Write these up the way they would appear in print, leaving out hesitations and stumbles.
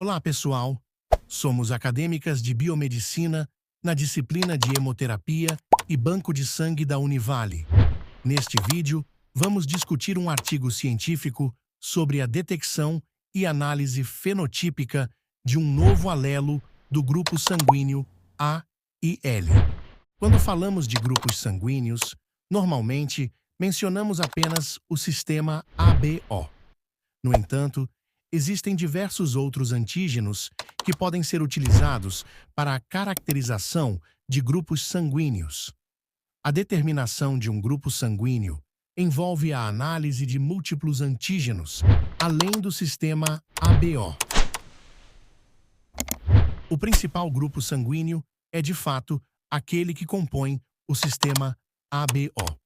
Olá, pessoal! Somos acadêmicas de biomedicina na disciplina de hemoterapia e banco de sangue da Univale. Neste vídeo, vamos discutir um artigo científico sobre a detecção e análise fenotípica de um novo alelo do grupo sanguíneo A e L. Quando falamos de grupos sanguíneos, normalmente mencionamos apenas o sistema ABO. No entanto, existem diversos outros antígenos que podem ser utilizados para a caracterização de grupos sanguíneos. A determinação de um grupo sanguíneo envolve a análise de múltiplos antígenos, além do sistema ABO. O principal grupo sanguíneo é, de fato, aquele que compõe o sistema ABO.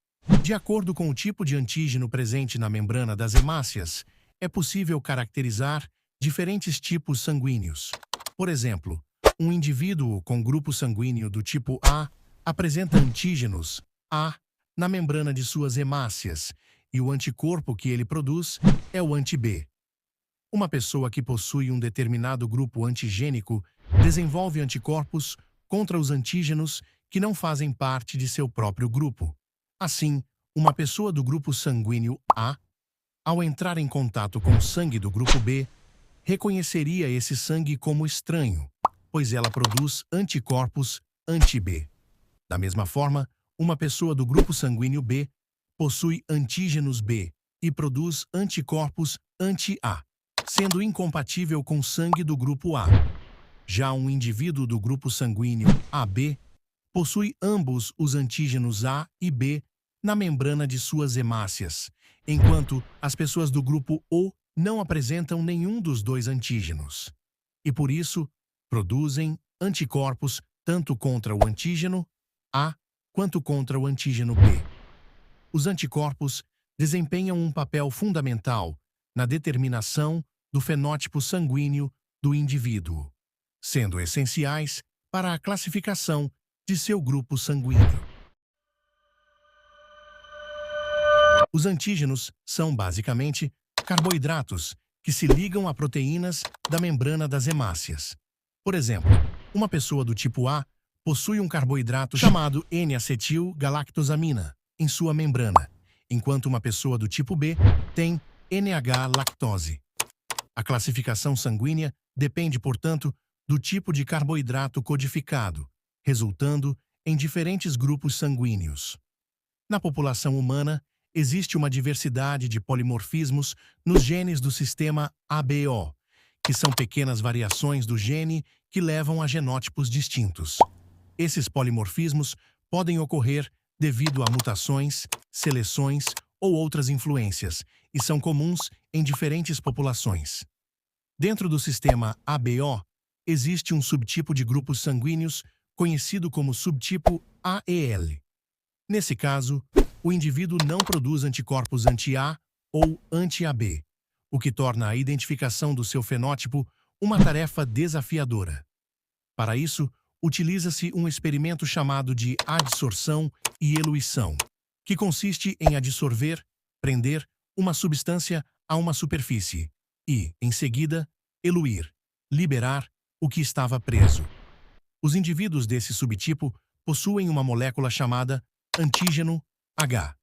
De acordo com o tipo de antígeno presente na membrana das hemácias, é possível caracterizar diferentes tipos sanguíneos. Por exemplo, um indivíduo com grupo sanguíneo do tipo A apresenta antígenos A na membrana de suas hemácias e o anticorpo que ele produz é o anti-B. Uma pessoa que possui um determinado grupo antigênico desenvolve anticorpos contra os antígenos que não fazem parte de seu próprio grupo. Assim, uma pessoa do grupo sanguíneo A, ao entrar em contato com o sangue do grupo B, reconheceria esse sangue como estranho, pois ela produz anticorpos anti-B. Da mesma forma, uma pessoa do grupo sanguíneo B possui antígenos B e produz anticorpos anti-A, sendo incompatível com sangue do grupo A. Já um indivíduo do grupo sanguíneo AB possui ambos os antígenos A e B na membrana de suas hemácias, enquanto as pessoas do grupo O não apresentam nenhum dos dois antígenos. E por isso, produzem anticorpos tanto contra o antígeno A quanto contra o antígeno B. Os anticorpos desempenham um papel fundamental na determinação do fenótipo sanguíneo do indivíduo, sendo essenciais para a classificação de seu grupo sanguíneo. Os antígenos são, basicamente, carboidratos que se ligam a proteínas da membrana das hemácias. Por exemplo, uma pessoa do tipo A possui um carboidrato chamado N-acetil-galactosamina em sua membrana, enquanto uma pessoa do tipo B tem NH-lactose. A classificação sanguínea depende, portanto, do tipo de carboidrato codificado, resultando em diferentes grupos sanguíneos. Na população humana, existe uma diversidade de polimorfismos nos genes do sistema ABO, que são pequenas variações do gene que levam a genótipos distintos. Esses polimorfismos podem ocorrer devido a mutações, seleções ou outras influências, e são comuns em diferentes populações. Dentro do sistema ABO, existe um subtipo de grupos sanguíneos conhecido como subtipo AEL. Nesse caso, o indivíduo não produz anticorpos anti-A ou anti-AB, o que torna a identificação do seu fenótipo uma tarefa desafiadora. Para isso, utiliza-se um experimento chamado de adsorção e eluição, que consiste em adsorver, prender uma substância a uma superfície e, em seguida, eluir, liberar o que estava preso. Os indivíduos desse subtipo possuem uma molécula chamada antígeno H.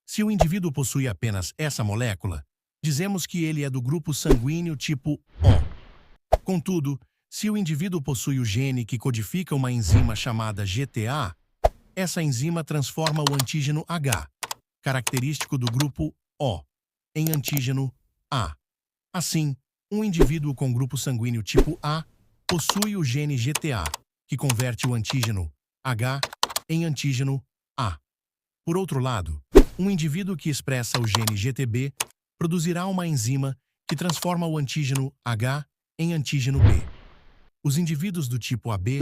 Se o indivíduo possui apenas essa molécula, dizemos que ele é do grupo sanguíneo tipo O. Contudo, se o indivíduo possui o gene que codifica uma enzima chamada GTA, essa enzima transforma o antígeno H, característico do grupo O, em antígeno A. Assim, um indivíduo com grupo sanguíneo tipo A possui o gene GTA, que converte o antígeno H em antígeno A. Por outro lado, um indivíduo que expressa o gene GTB produzirá uma enzima que transforma o antígeno H em antígeno B. Os indivíduos do tipo AB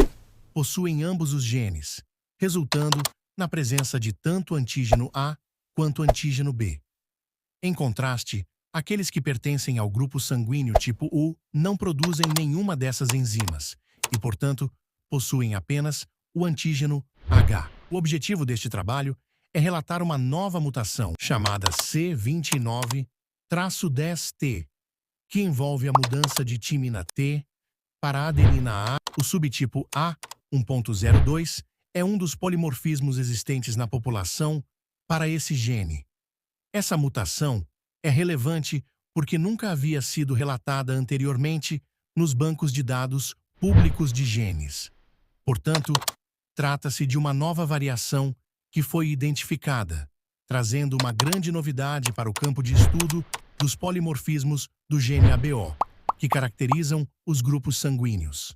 possuem ambos os genes, resultando na presença de tanto antígeno A quanto antígeno B. Em contraste, aqueles que pertencem ao grupo sanguíneo tipo U não produzem nenhuma dessas enzimas e, portanto, possuem apenas o antígeno H. O objetivo deste trabalho é relatar uma nova mutação chamada C29-10T, que envolve a mudança de timina T para a adenina A. O subtipo A1.02 é um dos polimorfismos existentes na população para esse gene. Essa mutação é relevante porque nunca havia sido relatada anteriormente nos bancos de dados públicos de genes. Portanto, trata-se de uma nova variação que foi identificada, trazendo uma grande novidade para o campo de estudo dos polimorfismos do gene ABO, que caracterizam os grupos sanguíneos.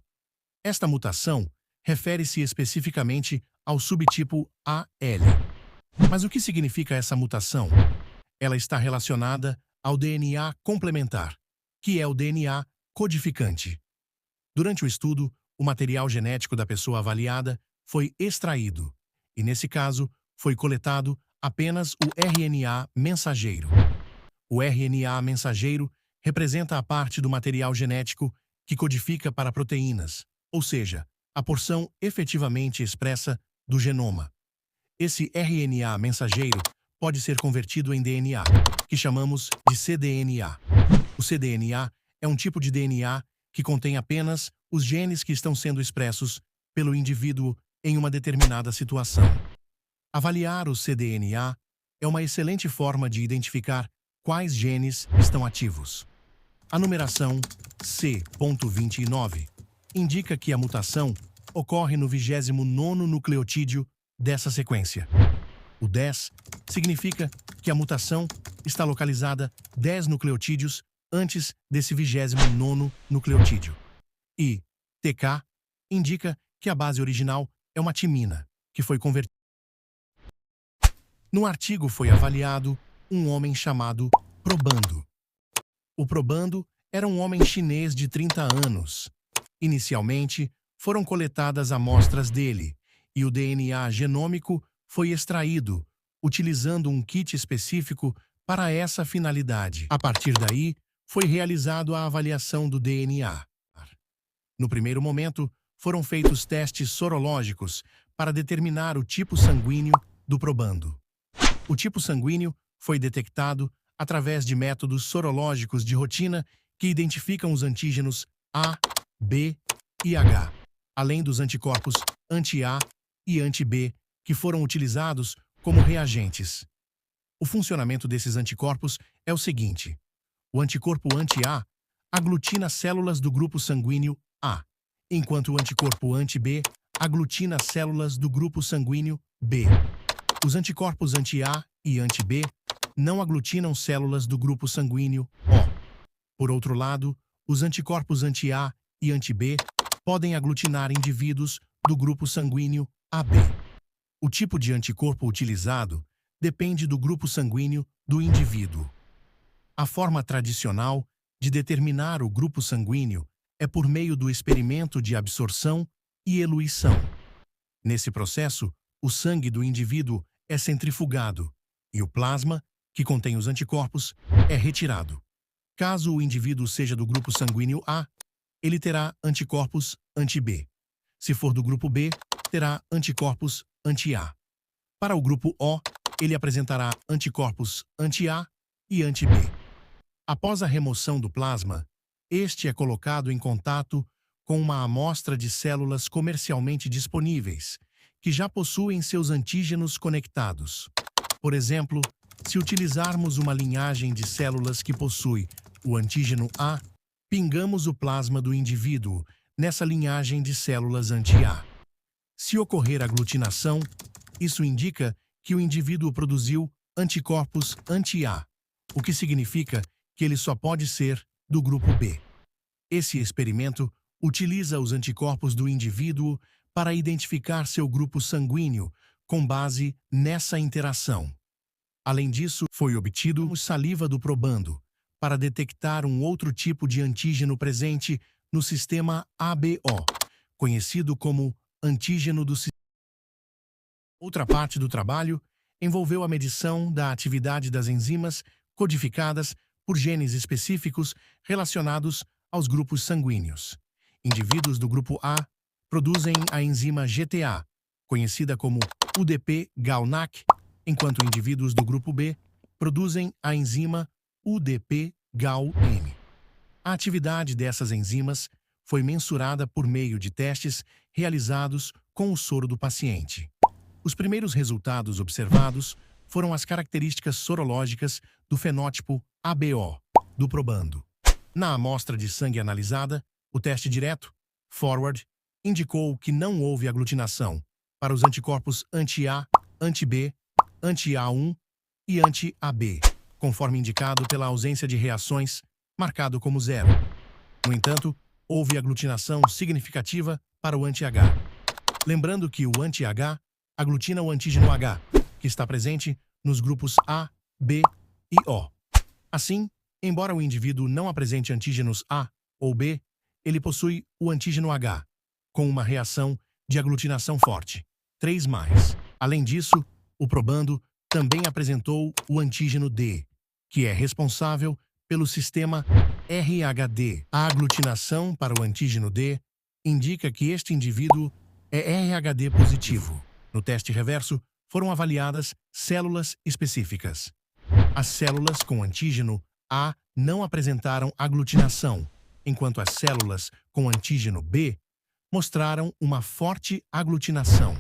Esta mutação refere-se especificamente ao subtipo AL. Mas o que significa essa mutação? Ela está relacionada ao DNA complementar, que é o DNA codificante. Durante o estudo, o material genético da pessoa avaliada foi extraído, e nesse caso, foi coletado apenas o RNA mensageiro. O RNA mensageiro representa a parte do material genético que codifica para proteínas, ou seja, a porção efetivamente expressa do genoma. Esse RNA mensageiro pode ser convertido em DNA, que chamamos de cDNA. O cDNA é um tipo de DNA que contém apenas os genes que estão sendo expressos pelo indivíduo em uma determinada situação. Avaliar o cDNA é uma excelente forma de identificar quais genes estão ativos. A numeração C.29 indica que a mutação ocorre no 29º nucleotídeo dessa sequência. O 10 significa que a mutação está localizada 10 nucleotídeos antes desse 29º nucleotídeo. E TK indica que a base original é uma timina, que foi convertida. No artigo foi avaliado um homem chamado Probando. O Probando era um homem chinês de 30 anos. Inicialmente, foram coletadas amostras dele, e o DNA genômico foi extraído, utilizando um kit específico para essa finalidade. A partir daí, foi realizado a avaliação do DNA. No primeiro momento, foram feitos testes sorológicos para determinar o tipo sanguíneo do probando. O tipo sanguíneo foi detectado através de métodos sorológicos de rotina que identificam os antígenos A, B e H, além dos anticorpos anti-A e anti-B, que foram utilizados como reagentes. O funcionamento desses anticorpos é o seguinte: o anticorpo anti-A aglutina células do grupo sanguíneo A, enquanto o anticorpo anti-B aglutina células do grupo sanguíneo B. Os anticorpos anti-A e anti-B não aglutinam células do grupo sanguíneo O. Por outro lado, os anticorpos anti-A e anti-B podem aglutinar indivíduos do grupo sanguíneo AB. O tipo de anticorpo utilizado depende do grupo sanguíneo do indivíduo. A forma tradicional de determinar o grupo sanguíneo é por meio do experimento de absorção e eluição. Nesse processo, o sangue do indivíduo é centrifugado e o plasma, que contém os anticorpos, é retirado. Caso o indivíduo seja do grupo sanguíneo A, ele terá anticorpos anti-B. Se for do grupo B, terá anticorpos anti-A. Para o grupo O, ele apresentará anticorpos anti-A e anti-B. Após a remoção do plasma, este é colocado em contato com uma amostra de células comercialmente disponíveis, que já possuem seus antígenos conectados. Por exemplo, se utilizarmos uma linhagem de células que possui o antígeno A, pingamos o plasma do indivíduo nessa linhagem de células anti-A. Se ocorrer aglutinação, isso indica que o indivíduo produziu anticorpos anti-A, o que significa que ele só pode ser do grupo B. Esse experimento utiliza os anticorpos do indivíduo para identificar seu grupo sanguíneo com base nessa interação. Além disso, foi obtido saliva do probando para detectar um outro tipo de antígeno presente no sistema ABO, conhecido como antígeno do sistema. Outra parte do trabalho envolveu a medição da atividade das enzimas codificadas por genes específicos relacionados aos grupos sanguíneos. Indivíduos do grupo A produzem a enzima GTA, conhecida como UDP-GalNAc, enquanto indivíduos do grupo B produzem a enzima UDP-GalN. A atividade dessas enzimas foi mensurada por meio de testes realizados com o soro do paciente. Os primeiros resultados observados foram as características sorológicas do fenótipo ABO do probando. Na amostra de sangue analisada, o teste direto, forward, indicou que não houve aglutinação para os anticorpos anti-A, anti-B, anti-A1 e anti-AB, conforme indicado pela ausência de reações, marcado como 0. No entanto, houve aglutinação significativa para o anti-H. Lembrando que o anti-H aglutina o antígeno H, que está presente nos grupos A, B e O. Assim, embora o indivíduo não apresente antígenos A ou B, ele possui o antígeno H, com uma reação de aglutinação forte, 3+. Além disso, o probando também apresentou o antígeno D, que é responsável pelo sistema RHD. A aglutinação para o antígeno D indica que este indivíduo é RHD positivo. No teste reverso, foram avaliadas células específicas. As células com antígeno A não apresentaram aglutinação, enquanto as células com antígeno B mostraram uma forte aglutinação.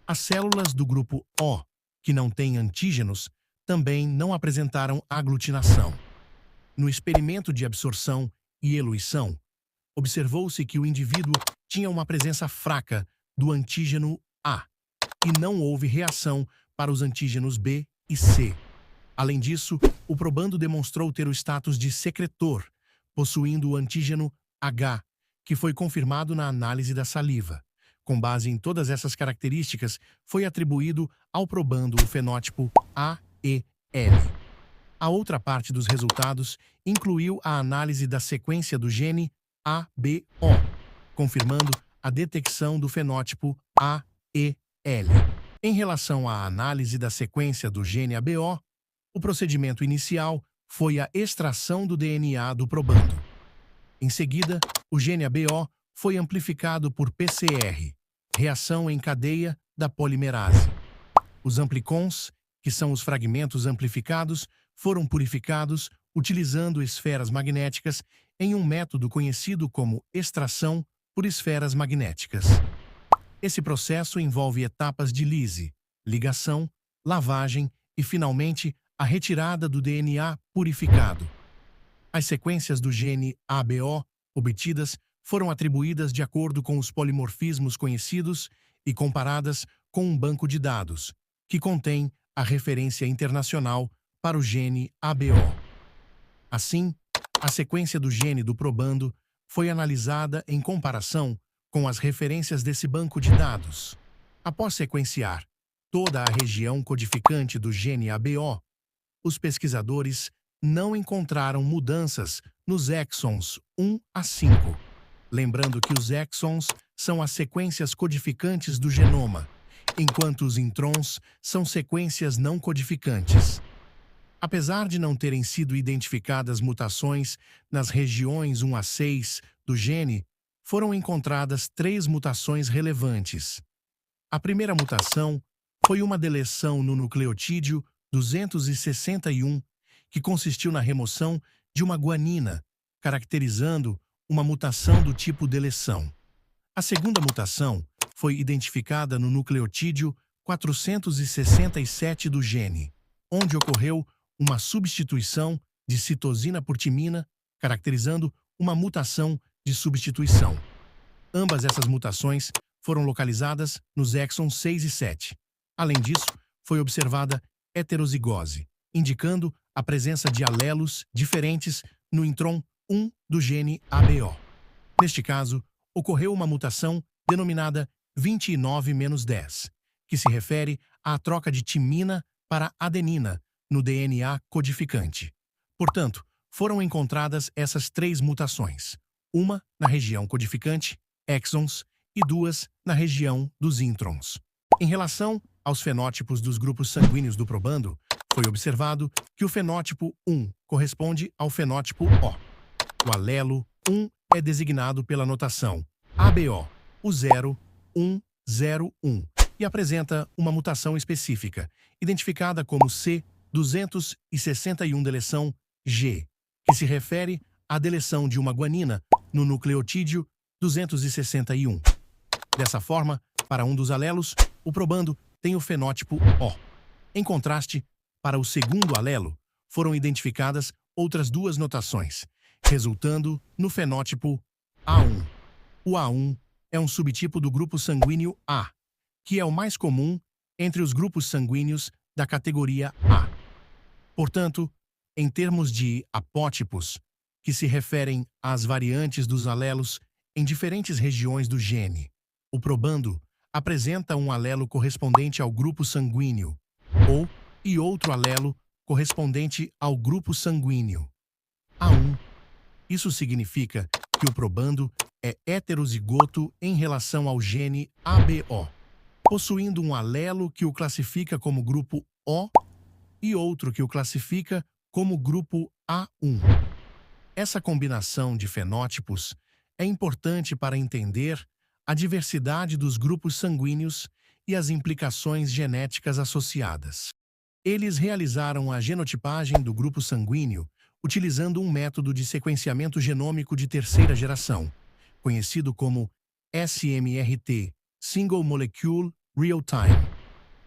As células do grupo O, que não têm antígenos, também não apresentaram aglutinação. No experimento de absorção e eluição, observou-se que o indivíduo tinha uma presença fraca do antígeno A e não houve reação para os antígenos B e C. Além disso, o probando demonstrou ter o status de secretor, possuindo o antígeno H, que foi confirmado na análise da saliva. Com base em todas essas características, foi atribuído ao probando o fenótipo AEL. A outra parte dos resultados incluiu a análise da sequência do gene ABO, confirmando a detecção do fenótipo AEL. Em relação à análise da sequência do gene ABO, o procedimento inicial foi a extração do DNA do probando. Em seguida, o gene ABO foi amplificado por PCR, reação em cadeia da polimerase. Os amplicons, que são os fragmentos amplificados, foram purificados utilizando esferas magnéticas em um método conhecido como extração por esferas magnéticas. Esse processo envolve etapas de lise, ligação, lavagem e, finalmente, a retirada do DNA purificado. As sequências do gene ABO obtidas foram atribuídas de acordo com os polimorfismos conhecidos e comparadas com um banco de dados, que contém a referência internacional para o gene ABO. Assim, a sequência do gene do probando foi analisada em comparação com as referências desse banco de dados. Após sequenciar toda a região codificante do gene ABO, os pesquisadores não encontraram mudanças nos exons 1 a 5. Lembrando que os exons são as sequências codificantes do genoma, enquanto os introns são sequências não codificantes. Apesar de não terem sido identificadas mutações nas regiões 1 a 6 do gene, foram encontradas 3 mutações relevantes. A primeira mutação foi uma deleção no nucleotídeo 261, que consistiu na remoção de uma guanina, caracterizando uma mutação do tipo deleção. A segunda mutação foi identificada no nucleotídeo 467 do gene, onde ocorreu uma substituição de citosina por timina, caracterizando uma mutação de substituição. Ambas essas mutações foram localizadas nos exons 6 e 7. Além disso, foi observada heterozigose, indicando a presença de alelos diferentes no intron 1 do gene ABO. Neste caso, ocorreu uma mutação denominada 29-10, que se refere à troca de timina para adenina no DNA codificante. Portanto, foram encontradas essas 3 mutações, uma na região codificante, exons, e 2 na região dos introns. Em relação aos fenótipos dos grupos sanguíneos do probando, foi observado que o fenótipo 1 corresponde ao fenótipo O. O alelo 1 é designado pela notação ABO, o 0101, e apresenta uma mutação específica, identificada como C261 deleção G, que se refere a deleção de uma guanina no nucleotídeo 261. Dessa forma, para um dos alelos, o probando tem o fenótipo O. Em contraste, para o segundo alelo, foram identificadas outras duas notações, resultando no fenótipo A1. O A1 é um subtipo do grupo sanguíneo A, que é o mais comum entre os grupos sanguíneos da categoria A. Portanto, em termos de apótipos, que se referem às variantes dos alelos em diferentes regiões do gene, o probando apresenta um alelo correspondente ao grupo sanguíneo, e outro alelo correspondente ao grupo sanguíneo A1. Isso significa que o probando é heterozigoto em relação ao gene ABO, possuindo um alelo que o classifica como grupo O e outro que o classifica como grupo A1. Essa combinação de fenótipos é importante para entender a diversidade dos grupos sanguíneos e as implicações genéticas associadas. Eles realizaram a genotipagem do grupo sanguíneo utilizando um método de sequenciamento genômico de terceira geração, conhecido como SMRT, Single Molecule Real Time.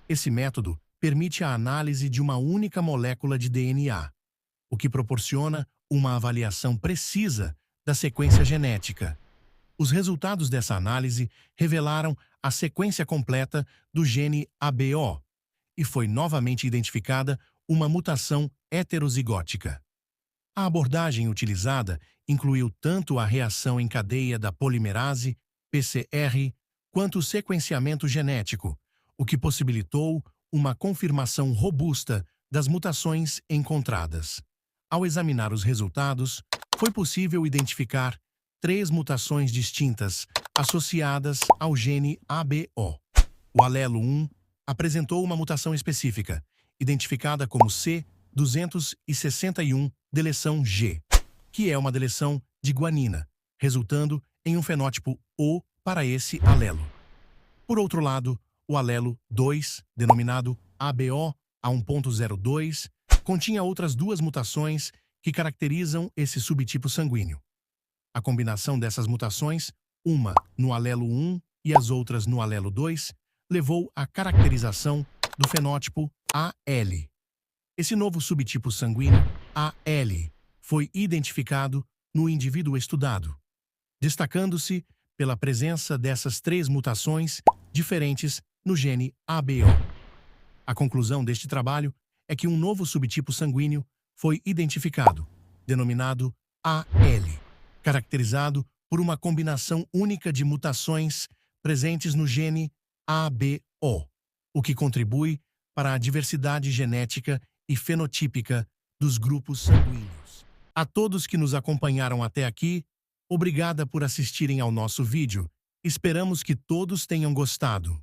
Esse método permite a análise de uma única molécula de DNA, o que proporciona uma avaliação precisa da sequência genética. Os resultados dessa análise revelaram a sequência completa do gene ABO e foi novamente identificada uma mutação heterozigótica. A abordagem utilizada incluiu tanto a reação em cadeia da polimerase, PCR, quanto o sequenciamento genético, o que possibilitou uma confirmação robusta das mutações encontradas. Ao examinar os resultados, foi possível identificar 3 mutações distintas associadas ao gene ABO. O alelo 1 apresentou uma mutação específica, identificada como C261 deleção G, que é uma deleção de guanina, resultando em um fenótipo O para esse alelo. Por outro lado, o alelo 2, denominado ABO A1.02, continha outras 2 mutações que caracterizam esse subtipo sanguíneo. A combinação dessas mutações, uma no alelo 1 e as outras no alelo 2, levou à caracterização do fenótipo AL. Esse novo subtipo sanguíneo, AL, foi identificado no indivíduo estudado, destacando-se pela presença dessas 3 mutações diferentes no gene ABO. A conclusão deste trabalho é que um novo subtipo sanguíneo foi identificado, denominado AL, caracterizado por uma combinação única de mutações presentes no gene ABO, o que contribui para a diversidade genética e fenotípica dos grupos sanguíneos. A todos que nos acompanharam até aqui, obrigada por assistirem ao nosso vídeo. Esperamos que todos tenham gostado.